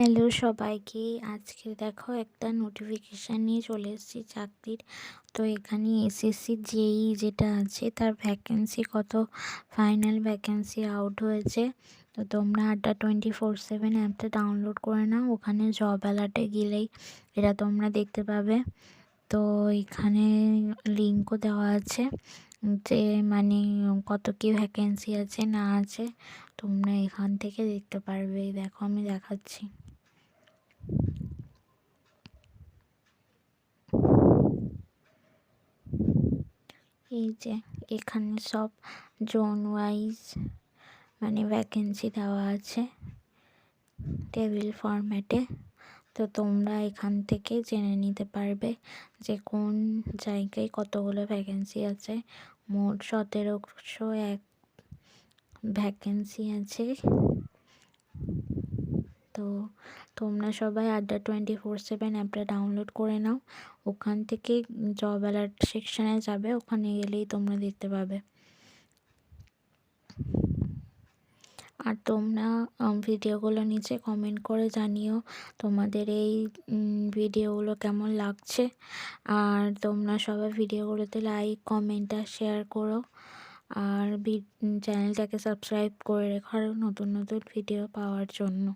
Hello সবাইকে। আজকে দেখো একটা নোটিফিকেশান নিয়ে চলে এসেছি চাকরির। তো এখানে এসএসসি জেই যেটা আছে তার ভ্যাকেন্সি কত, ফাইনাল ভ্যাকেন্সি আউট হয়েছে। তো তোমরা আড্ডা 24/7 অ্যাপটা ডাউনলোড করে নাও, ওখানে জব অ্যালার্টে গেলেই এটা তোমরা দেখতে পাবে। তো এখানে লিঙ্কও দেওয়া আছে যে মানে কত কী ভ্যাকেন্সি আছে না আছে, তোমরা এখান থেকে দেখতে পারবে। দেখো আমি দেখাচ্ছি। এই যে এখানে সব জোন ওয়াইজ মানে ভ্যাকেন্সি দেওয়া আছে টেবিল ফরম্যাটে। তো তোমরা এখান থেকে জেনে নিতে পারবে যে কোন জায়গায় কতগুলো ভ্যাকেন্সি আছে। মোট 1701 ভ্যাকেন্সি আছে। তো তোমরা সবাই আড্ডা 24/7 অ্যাপটা ডাউনলোড করে নাও, ওখান থেকে জব অ্যালার্ট সেকশানে যাবে, ওখানে গেলেই তোমরা দেখতে পাবে। আর তোমরা ভিডিওগুলো নিচে কমেন্ট করে জানিও তোমাদের এই ভিডিওগুলো কেমন লাগছে। আর তোমরা সবাই ভিডিওগুলোতে লাইক, কমেন্ট আর শেয়ার করো। আর চ্যানেলটাকে সাবস্ক্রাইব করে রেখো নতুন নতুন ভিডিও পাওয়ার জন্য।